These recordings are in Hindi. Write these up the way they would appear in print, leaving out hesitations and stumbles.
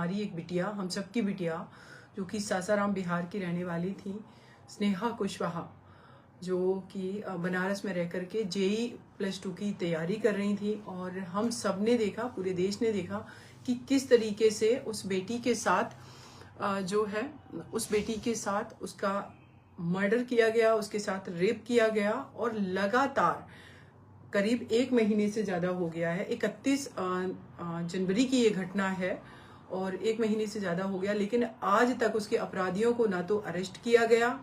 हमारी एक बिटिया, हम सबकी बिटिया, जो कि सासाराम बिहार की रहने वाली थी, स्नेहा कुशवाहा, जो कि बनारस में रह करके JEE+2 की तैयारी कर रही थी। और हम सब ने देखा, पूरे देश ने देखा कि किस तरीके से उस बेटी के साथ जो है उस बेटी के साथ उसका मर्डर किया गया, उसके साथ रेप किया गया। और लगातार करीब 1 महीने से ज़्यादा हो गया है, 31 जनवरी की ये घटना है और 1 महीने से ज़्यादा हो गया, लेकिन आज तक उसके अपराधियों को ना तो अरेस्ट किया गया,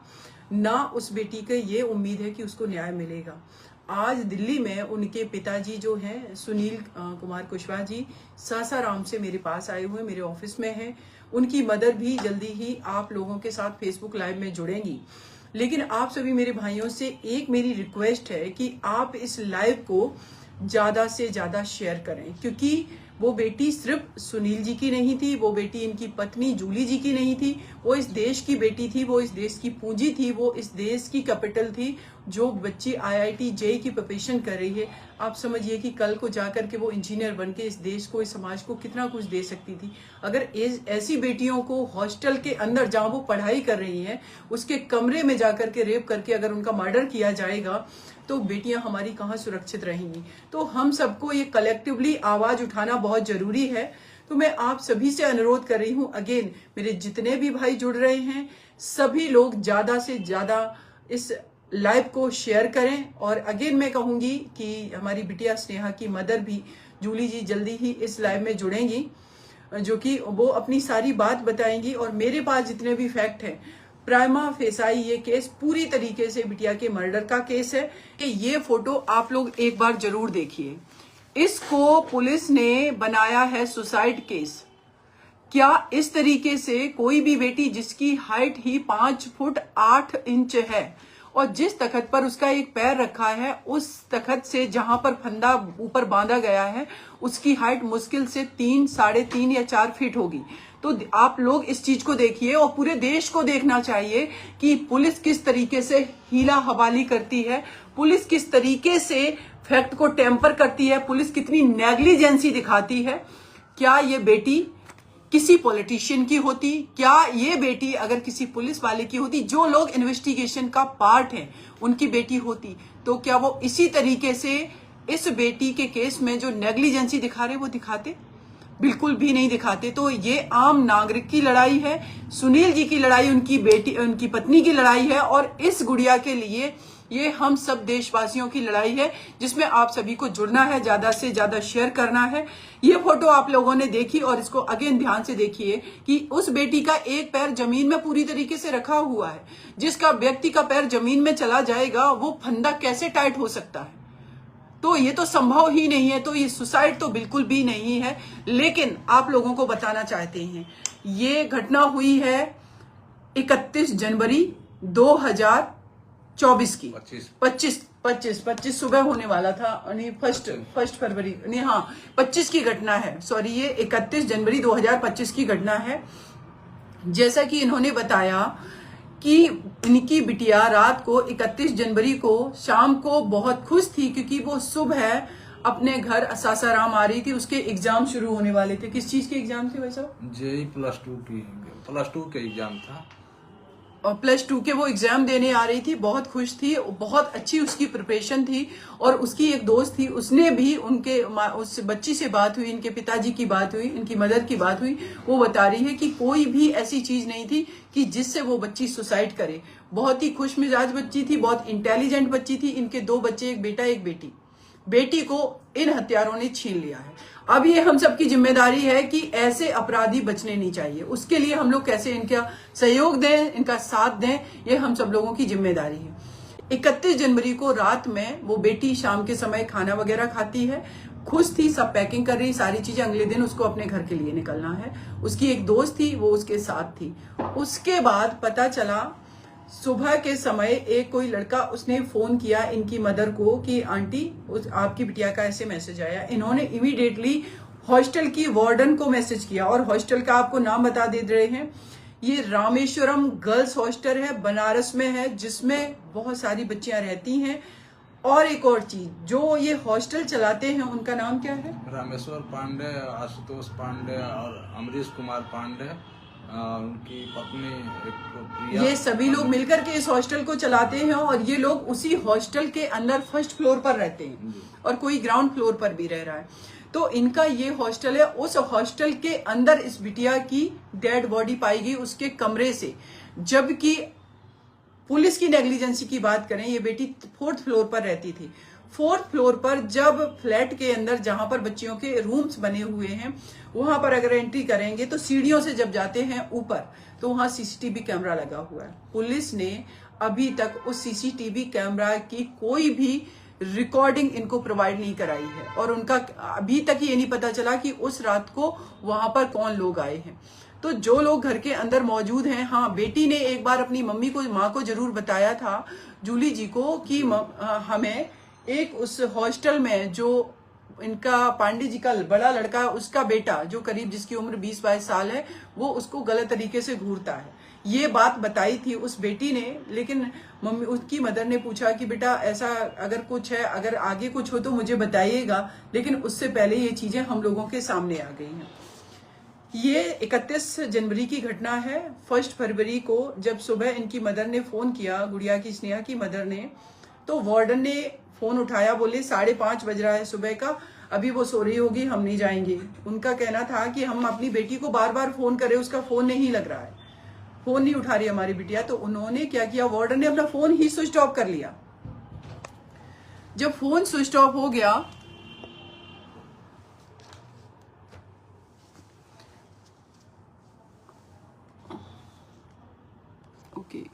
ना उस बेटी को ये उम्मीद है कि उसको न्याय मिलेगा। आज दिल्ली में उनके पिताजी जो हैं सुनील कुमार कुशवाहा जी, सासाराम से मेरे पास आए हुए, मेरे ऑफिस में हैं। उनकी मदर भी जल्दी ही आप लोगों के साथ फेसबुक लाइव में जुड़ेंगी। लेकिन आप सभी मेरे भाइयों से एक मेरी रिक्वेस्ट है कि आप इस लाइव को ज़्यादा से ज़्यादा शेयर करें, क्योंकि वो बेटी सिर्फ सुनील जी की नहीं थी, वो बेटी इनकी पत्नी जूली जी की नहीं थी, वो इस देश की बेटी थी, वो इस देश की पूंजी थी, वो इस देश की कैपिटल थी। जो बच्ची IIT JEE की प्रिपरेशन कर रही है, आप समझिए कि कल को जाकर के वो इंजीनियर बन के इस देश को, इस समाज को कितना कुछ दे सकती थी। अगर ऐसी बेटियों को हॉस्टल के अंदर जहां वो पढ़ाई कर रही हैं, उसके कमरे में जाकर के रेप करके अगर उनका मर्डर किया जाएगा, तो बेटियां हमारी कहाँ सुरक्षित रहेंगी। तो हम सबको ये कलेक्टिवली आवाज उठाना बहुत जरूरी है। तो मैं आप सभी से अनुरोध कर रही हूं, अगेन मेरे जितने भी भाई जुड़ रहे हैं, सभी लोग ज्यादा से ज्यादा इस लाइव को शेयर करें। और अगेन मैं कहूंगी कि हमारी बिटिया स्नेहा की मदर भी, जूली जी, जल्दी ही इस लाइव में जुड़ेंगी, जो कि वो अपनी सारी बात बताएंगी। और मेरे पास जितने भी फैक्ट हैं, प्राइमा फेसाई ये केस पूरी तरीके से बिटिया के मर्डर का केस है। कि ये फोटो आप लोग एक बार जरूर देखिए। इसको पुलिस ने बनाया है सुसाइड केस। क्या इस तरीके से कोई भी बेटी जिसकी हाइट ही 5 फुट 8 इंच है और जिस तखत पर उसका एक पैर रखा है, उस तखत से जहां पर फंदा ऊपर बांधा गया है, उसकी हाइट मुश्किल से 3, 3.5 या 4 फीट होगी। तो आप लोग इस चीज को देखिए और पूरे देश को देखना चाहिए कि पुलिस किस तरीके से हीला हवाली करती है, पुलिस किस तरीके से फैक्ट को टेम्पर करती है, पुलिस कितनी नेग्लिजेंसी दिखाती है। क्या ये बेटी किसी पॉलिटिशियन की होती, क्या ये बेटी अगर किसी पुलिस वाले की होती, जो लोग इन्वेस्टिगेशन का पार्ट है उनकी बेटी होती, तो क्या वो इसी तरीके से इस बेटी के केस में जो नेग्लिजेंसी दिखा रहे वो दिखाते? बिल्कुल भी नहीं दिखाते। तो ये आम नागरिक की लड़ाई है, सुनील जी की लड़ाई, उनकी बेटी, उनकी पत्नी की लड़ाई है, और इस गुड़िया के लिए ये हम सब देशवासियों की लड़ाई है, जिसमें आप सभी को जुड़ना है, ज्यादा से ज्यादा शेयर करना है। ये फोटो आप लोगों ने देखी और इसको अगेन ध्यान से देखिए कि उस बेटी का एक पैर जमीन में पूरी तरीके से रखा हुआ है। जिसका व्यक्ति का पैर जमीन में चला जाएगा, वो फंदा कैसे टाइट हो सकता है? तो ये तो संभव ही नहीं है। तो ये सुसाइड तो बिल्कुल भी नहीं है। लेकिन आप लोगों को बताना चाहते हैं, ये घटना हुई है 31 जनवरी 2024 की, 25 सुबह होने वाला था, नहीं फर्स्ट फरवरी, नहीं हाँ 25 की घटना है, सॉरी, ये 31 जनवरी 2025 की घटना है। जैसा कि इन्होंने बताया कि इनकी बिटिया रात को 31 जनवरी को शाम को बहुत खुश थी, क्योंकि वो सुबह अपने घर सासाराम आ रही थी। उसके एग्जाम शुरू होने वाले थे। किस चीज के एग्जाम थे वैसा? JEE+2 के एग्जाम था, और +2 के वो एग्जाम देने आ रही थी। बहुत खुश थी, बहुत अच्छी उसकी प्रिपरेशन थी। और उसकी एक दोस्त थी, उसने भी उस बच्ची से बात हुई, इनके पिताजी की बात हुई, इनकी मदर की बात हुई। वो बता रही है कि कोई भी ऐसी चीज नहीं थी कि जिससे वो बच्ची सुसाइड करे। बहुत ही खुश मिजाज बच्ची थी, बहुत इंटेलिजेंट बच्ची थी। इनके 2 बच्चे, एक बेटा एक बेटी। बेटी को इन हत्यारों ने छीन लिया है। अब ये हम सबकी जिम्मेदारी है कि ऐसे अपराधी बचने नहीं चाहिए। उसके लिए हम लोग कैसे इनका सहयोग दें, इनका साथ दें, ये हम सब लोगों की जिम्मेदारी है। 31 जनवरी को रात में वो बेटी शाम के समय खाना वगैरह खाती है, खुश थी, सब पैकिंग कर रही, सारी चीजें, अगले दिन उसको अपने घर के लिए निकलना है। उसकी एक दोस्त थी, वो उसके साथ थी। उसके बाद पता चला सुबह के समय एक कोई लड़का, उसने फोन किया इनकी मदर को कि आंटी आपकी बिटिया का ऐसे मैसेज आया। इन्होंने इमीडिएटली हॉस्टल की वार्डन को मैसेज किया, और हॉस्टल का आपको नाम बता दे रहे हैं, ये रामेश्वरम गर्ल्स हॉस्टल है, बनारस में है, जिसमें बहुत सारी बच्चियां रहती हैं। और एक और चीज, जो ये हॉस्टल चलाते हैं उनका नाम क्या है? रामेश्वर पांडे, आशुतोष पांडे और अमरीश कुमार पांडे, उनकी पत्नी प्रिया। ये सभी लोग मिलकर के इस हॉस्टल को चलाते हैं और ये लोग उसी हॉस्टल के अंदर फर्स्ट फ्लोर पर रहते हैं और कोई ग्राउंड फ्लोर पर भी रह रहा है। तो इनका ये हॉस्टल है। उस हॉस्टल के अंदर इस बिटिया की डेड बॉडी पाई गई उसके कमरे से, जबकि पुलिस की नेग्लिजेंसी की बात करें, ये बेटी 4th फ्लोर पर रहती थी। 4th फ्लोर पर जब फ्लैट के अंदर जहां पर बच्चियों के रूम्स बने हुए हैं वहां पर अगर एंट्री करेंगे तो सीढ़ियों से जब जाते हैं ऊपर तो वहां सीसीटीवी कैमरा लगा हुआ है। पुलिस ने अभी तक उस सीसीटीवी कैमरा की कोई भी रिकॉर्डिंग इनको प्रोवाइड नहीं कराई है और उनका अभी तक ये नहीं पता चला कि उस रात को वहां पर कौन लोग आए हैं। तो जो लोग घर के अंदर मौजूद हैं, हाँ, बेटी ने एक बार अपनी माँ को जरूर बताया था, जूली जी को, कि हमें एक उस हॉस्टल में जो इनका पांडे जी का बड़ा लड़का, उसका बेटा जो करीब जिसकी उम्र 20-22 साल है, वो उसको गलत तरीके से घूरता है, ये बात बताई थी उस बेटी ने। लेकिन मम्मी, उसकी मदर ने पूछा कि बेटा ऐसा अगर कुछ है, अगर आगे कुछ हो तो मुझे बताइएगा, लेकिन उससे पहले ये चीजें हम लोगों के सामने आ गई हैं। ये 31 जनवरी की घटना है। 1 फरवरी को जब सुबह इनकी मदर ने फोन किया, गुड़िया की स्नेहा की मदर ने, तो वार्डन ने फोन उठाया, बोले 5:30 बज रहा है सुबह का, अभी वो सो रही होगी, हम नहीं जाएंगे। उनका कहना था कि हम अपनी बेटी को बार बार फोन करें, उसका फोन नहीं लग रहा है, फोन नहीं उठा रही हमारी बिटिया। तो उन्होंने क्या किया, वार्डन ने अपना फोन ही स्विच ऑफ कर लिया। जब फोन स्विच ऑफ हो गया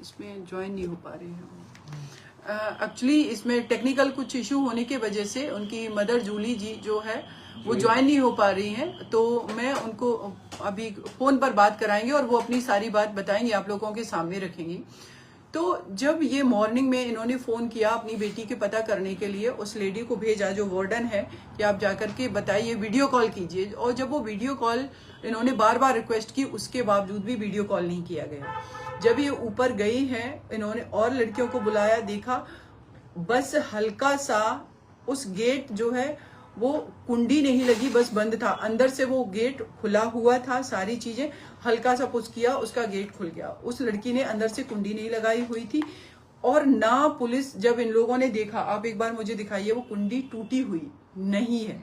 इसमें ज्वाइन नहीं हो पा रहे हैं एक्चुअली, इसमें टेक्निकल कुछ इशू होने की वजह से उनकी मदर जूली जी जो है वो ज्वाइन नहीं हो पा रही हैं। तो मैं उनको अभी फोन पर बात कराएंगे और वो अपनी सारी बात बताएंगे, आप लोगों के सामने रखेंगी। तो जब ये मॉर्निंग में इन्होंने फोन किया अपनी बेटी के पता करने के लिए, उस लेडी को भेजा जो वार्डन है कि आप जाकर के बताइए, वीडियो कॉल कीजिए। और जब वो वीडियो कॉल इन्होंने बार बार रिक्वेस्ट की, उसके बावजूद भी वीडियो कॉल नहीं किया गया। जब ये ऊपर गई हैं, इन्होंने और लड़कियों को बुलाया, देखा बस हल्का सा उस गेट जो है वो कुंडी नहीं लगी, बस बंद था, अंदर से वो गेट खुला हुआ था, सारी चीजें, हल्का सा पुश किया उसका गेट खुल गया। उस लड़की ने अंदर से कुंडी नहीं लगाई हुई थी और ना पुलिस, जब इन लोगों ने देखा, आप एक बार मुझे दिखाइए, वो कुंडी टूटी हुई नहीं है।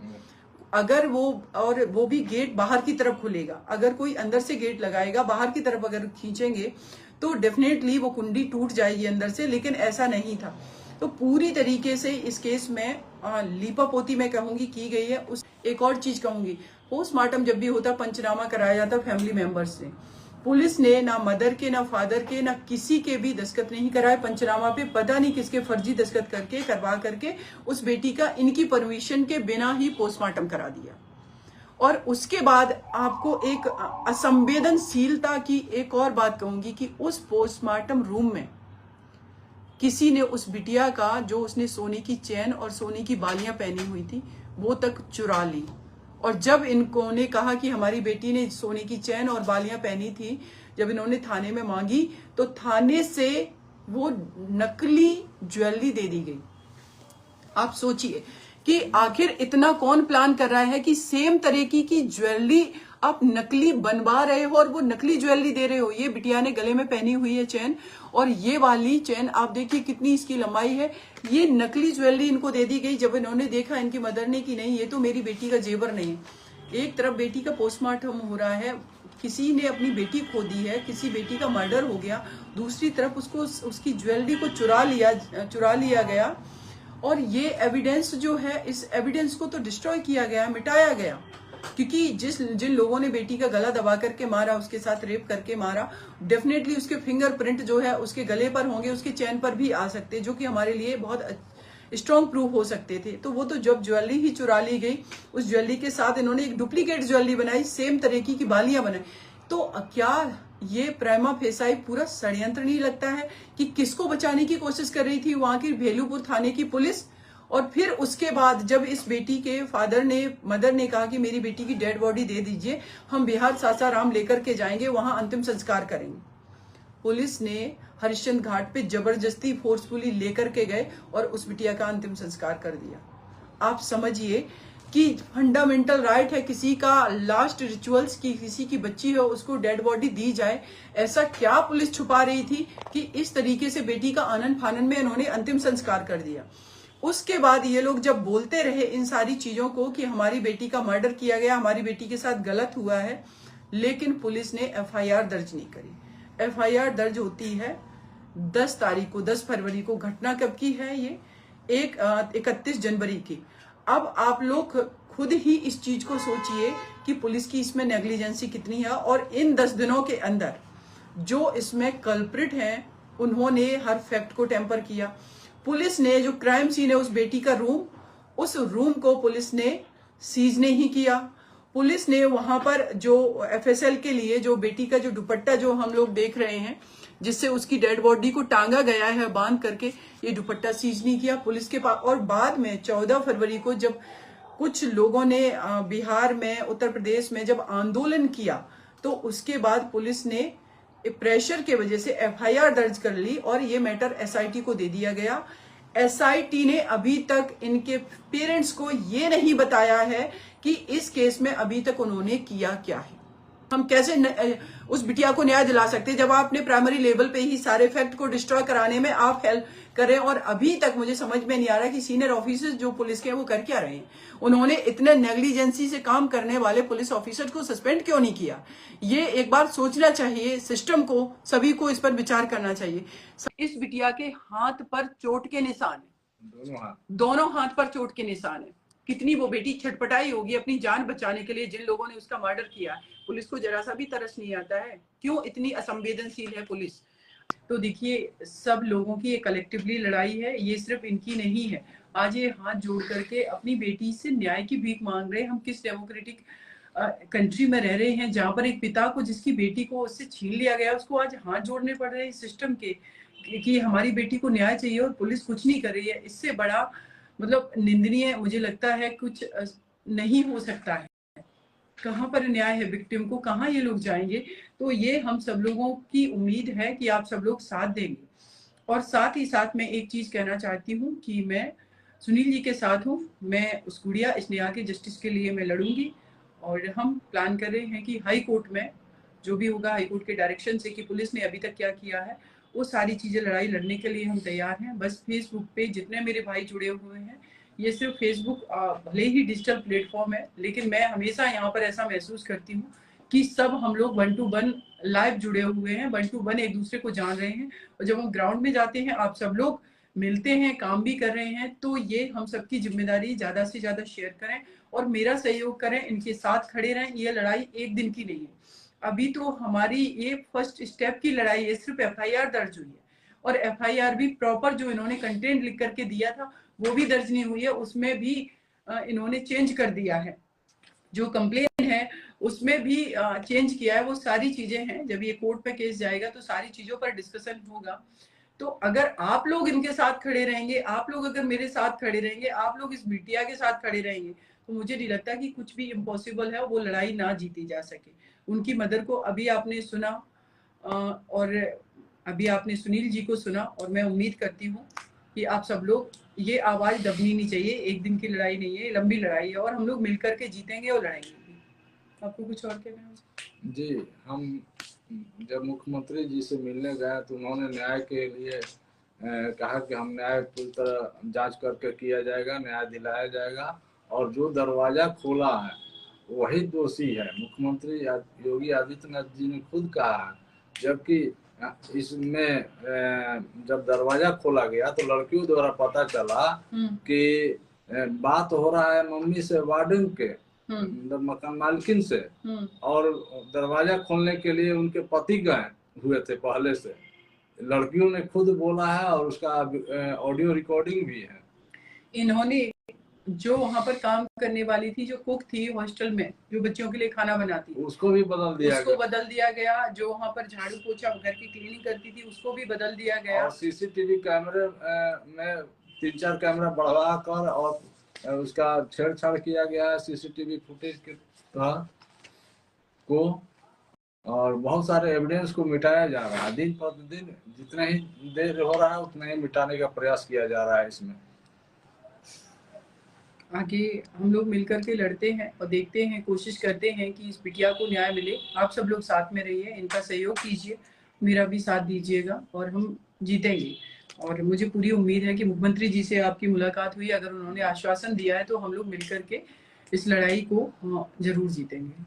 अगर वो भी गेट बाहर की तरफ खुलेगा, अगर कोई अंदर से गेट लगाएगा, बाहर की तरफ अगर खींचेंगे तो डेफिनेटली वो कुंडी टूट जाएगी अंदर से, लेकिन ऐसा नहीं था। तो पूरी तरीके से इस केस में लीपापोती मैं कहूंगी की गई है। एक और चीज कहूंगी, पोस्टमार्टम जब भी होता, पंचनामा कराया जाता फैमिली मेंबर्स से। पुलिस ने ना मदर के, ना फादर के, ना किसी के भी दस्तखत नहीं कराए पंचनामा पे। पता नहीं किसके फर्जी दस्तखत करवा करके उस बेटी का इनकी परमिशन के बिना ही पोस्टमार्टम करा दिया। और उसके बाद आपको एक असंवेदनशीलता की एक और बात कहूंगी कि उस पोस्टमार्टम रूम में किसी ने उस बिटिया का, जो उसने सोने की चैन और सोने की बालियां पहनी हुई थी, वो तक चुरा ली। और जब इनको ने कहा कि हमारी बेटी ने सोने की चैन और बालियां पहनी थी, जब इन्होंने थाने में मांगी तो थाने से वो नकली ज्वेलरी दे दी गई। आप सोचिए कि आखिर इतना कौन प्लान कर रहा है कि सेम तरीके की ज्वेलरी आप नकली बनवा रहे हो और वो नकली ज्वेलरी दे रहे हो। ये बिटिया ने गले में पहनी हुई है चैन, और ये वाली चैन आप देखिए कितनी इसकी लंबाई है, ये नकली ज्वेलरी इनको दे दी गई। जब इन्होंने देखा इनकी मदर ने कि नहीं, ये तो मेरी बेटी का जेवर नहीं है। एक तरफ बेटी का पोस्टमार्टम हो रहा है, किसी ने अपनी बेटी खो दी है, किसी बेटी का मर्डर हो गया, दूसरी तरफ उसको उसकी ज्वेलरी को चुरा लिया गया। और ये एविडेंस जो है, इस एविडेंस को तो डिस्ट्रॉय किया गया, मिटाया गया, क्योंकि जिन लोगों ने बेटी का गला दबा करके मारा, उसके साथ रेप करके मारा, डेफिनेटली उसके फिंगरप्रिंट जो है उसके गले पर होंगे, उसके चैन पर भी आ सकते, जो कि हमारे लिए बहुत स्ट्रॉन्ग प्रूफ हो सकते थे। तो वो तो जब ज्वेलरी ही चुरा ली गई, उस ज्वेलरी के साथ इन्होंने एक डुप्लीकेट ज्वेलरी बनाई, सेम तरीके की बालियां बनाई। तो क्या ये प्रेमा फेसाई पूरा षड्यंत्र नहीं लगता है कि किसको बचाने की कोशिश कर रही थी वहां की भेलूपुर थाने की पुलिस? और फिर उसके बाद जब इस बेटी के मदर ने कहा कि मेरी बेटी की डेड बॉडी दे दीजिए, हम बिहार सासाराम लेकर के जाएंगे, वहां अंतिम संस्कार करेंगे, पुलिस ने हरिश्चंद्र घाट पे जबरदस्ती फोर्सफुली लेकर के गए और उस बिटिया का अंतिम संस्कार कर दिया। आप समझिए कि फंडामेंटल राइट है किसी का लास्ट रिचुअल्स की, किसी की बच्ची है उसको डेड बॉडी दी जाए। ऐसा क्या पुलिस छुपा रही थी कि इस तरीके से बेटी का आनन फानन में इन्होंने अंतिम संस्कार कर दिया। उसके बाद ये लोग जब बोलते रहे इन सारी चीजों को कि हमारी बेटी का मर्डर किया गया, हमारी बेटी के साथ गलत हुआ है, लेकिन पुलिस ने एफआईआर दर्ज नहीं करी। एफआईआर दर्ज होती है 10 तारीख को, 10 फरवरी को। घटना कब की है ये? 31 जनवरी की। अब आप लोग खुद ही इस चीज को सोचिए कि पुलिस की इसमें नेग्लिजेंसी कितनी है। और इन 10 दिनों के अंदर जो इसमें कल्प्रिट हैं उन्होंने हर फैक्ट को टेम्पर किया। पुलिस ने जो क्राइम सीन है उस बेटी का रूम, उस रूम को पुलिस ने सीज नहीं किया। पुलिस ने वहां पर जो एफएसएल के लिए जो बेटी का जो दुपट्टा जो हम लोग देख रहे हैं जिससे उसकी डेड बॉडी को टांगा गया है बांध करके, ये दुपट्टा सीज नहीं किया पुलिस के पास। और बाद में 14 फरवरी को जब कुछ लोगों ने बिहार में, उत्तर प्रदेश में जब आंदोलन किया तो उसके बाद पुलिस ने प्रेशर के वजह से एफआईआर दर्ज कर ली और ये मैटर एसआईटी को दे दिया गया। एसआईटी ने अभी तक इनके पेरेंट्स को ये नहीं बताया है कि इस केस में अभी तक उन्होंने किया क्या है। हम कैसे उस बिटिया को न्याय दिला सकते हैं जब आपने प्राइमरी लेवल पे ही सारे फैक्ट को डिस्ट्रॉय कराने में आप हेल्प करें। और अभी तक मुझे समझ में नहीं आ रहा कि सीनियर ऑफिसर्स जो पुलिस के हैं वो कर क्या रहे हैं। उन्होंने इतने नेग्लिजेंसी से काम करने वाले पुलिस ऑफिसर को सस्पेंड क्यों नहीं किया? ये एक बार सोचना चाहिए सिस्टम को, सभी को इस पर विचार करना चाहिए। इस बिटिया के हाथ पर चोट के निशान है, दोनों हाथ पर चोट के निशान है। कितनी वो बेटी छटपटाई होगी अपनी जान बचाने के लिए जिन लोगों ने उसका मर्डर किया। पुलिस को जरा सा भी तरस नहीं आता है, क्यों इतनी असंवेदनशील है पुलिस? तो देखिए सब लोगों की ये कलेक्टिवली लड़ाई है, ये सिर्फ इनकी नहीं है। आज ये हाथ जोड़ करके अपनी बेटी से न्याय की भीख मांग रहे हैं। हम किस डेमोक्रेटिक कंट्री में रह रहे हैं जहां पर एक पिता को जिसकी बेटी को उससे छीन लिया गया उसको आज हाथ जोड़ने पड़ रहे हैं सिस्टम के कि हमारी बेटी को न्याय चाहिए और पुलिस कुछ नहीं कर रही है। इससे बड़ा मतलब निंदनीय मुझे लगता है कुछ नहीं हो सकता है। कहाँ पर न्याय है विक्टिम को, कहाँ ये लोग जाएंगे? तो ये हम सब लोगों की उम्मीद है कि आप सब लोग साथ देंगे। और साथ ही साथ मैं एक चीज कहना चाहती हूँ कि मैं सुनील जी के साथ हूँ। मैं उस गुड़िया स्नेहा के जस्टिस के लिए मैं लड़ूंगी और हम प्लान कर रहे हैं कि हाई कोर्ट में जो भी होगा, हाई कोर्ट के डायरेक्शन से कि पुलिस ने अभी तक क्या किया है वो सारी चीजें लड़ाई लड़ने के लिए हम तैयार हैं। बस फेसबुक पे जितने मेरे भाई जुड़े हुए हैं, ये सिर्फ फेसबुक भले ही डिजिटल प्लेटफॉर्म है लेकिन मैं हमेशा यहाँ पर ऐसा महसूस करती हूँ कि सब हम लोग 1 to 1 लाइव जुड़े हुए हैं, 1 to 1 एक दूसरे को जान रहे हैं। और जब हम ग्राउंड में जाते हैं आप सब लोग मिलते हैं, काम भी कर रहे हैं, तो ये हम सबकी जिम्मेदारी ज्यादा से ज्यादा शेयर करें और मेरा सहयोग करें, इनके साथ खड़े रहें। ये लड़ाई एक दिन की नहीं है, अभी तो हमारी ये फर्स्ट स्टेप की लड़ाई है। सिर्फ एफआईआर दर्ज हुई है और एफआईआर भी प्रॉपर जो इन्होंने कंटेंट लिख करके दिया था वो भी दर्ज नहीं हुई है, उसमें भी इन्होंने चेंज कर दिया है। जो कंप्लेन है उसमें भी चेंज किया है। वो सारी चीजें हैं, जब ये कोर्ट पे केस जाएगा तो सारी चीजों पर डिस्कशन होगा। तो अगर आप लोग इनके साथ खड़े रहेंगे, आप लोग अगर मेरे साथ खड़े रहेंगे, आप लोग इस बिटिया के साथ खड़े रहेंगे, तो मुझे नहीं लगता कि कुछ भी इम्पॉसिबल है वो लड़ाई ना जीती जा सके। उनकी मदर को अभी आपने सुना और अभी आपने सुनील जी को सुना और मैं उम्मीद करती हूँ कि आप सब लोग, ये आवाज दबनी नहीं चाहिए। एक दिन की लड़ाई नहीं है, लंबी लड़ाई है और हम लोग मिलकर के जीतेंगे और लड़ाएंगे। आपको कुछ और कहना है? जी, हम जब मुख्यमंत्री जी से मिलने गए तो उन्होंने न्याय के लिए कहा कि हम न्याय पूरी तरह जांच करके किया जाएगा, न्याय दिलाया जाएगा और जो दरवाजा खोला है वही दोषी है। मुख्यमंत्री योगी आदित्यनाथ जी ने खुद कहा है, जबकि इसमें जब दरवाजा खोला गया तो लड़कियों द्वारा पता चला कि बात हो रहा है मम्मी से, वार्डन के मकान मालकिन से, और दरवाजा खोलने के लिए उनके पति गए हुए थे पहले से। लड़कियों ने खुद बोला है और उसका ऑडियो रिकॉर्डिंग भी है। इन्होंने जो वहां पर काम करने वाली थी, जो कुक थी हॉस्टल में, जो बच्चों के लिए खाना बनाती, उसको भी बदल दिया गया। जो वहां पर झाड़ू पोछा घर की क्लीनिंग करती थी उसको भी बदल दिया गया। और सीसीटीवी कैमरे में 3-4 कैमरा बढ़वा कर और उसका छेड़छाड़ किया गया है सीसीटीवी फुटेज के को और बहुत सारे एविडेंस को मिटाया जा रहा है। दिन प्रतिदिन जितना ही देर हो रहा है उतना ही मिटाने का प्रयास किया जा रहा है इसमें। आगे हम लोग मिलकर के लड़ते हैं और देखते हैं, कोशिश करते हैं कि इस बिटिया को न्याय मिले। आप सब लोग साथ में रहिए, इनका सहयोग कीजिए, मेरा भी साथ दीजिएगा और हम जीतेंगे। और मुझे पूरी उम्मीद है कि मुख्यमंत्री जी से आपकी मुलाकात हुई, अगर उन्होंने आश्वासन दिया है तो हम लोग मिलकर के इस लड़ाई को जरूर जीतेंगे।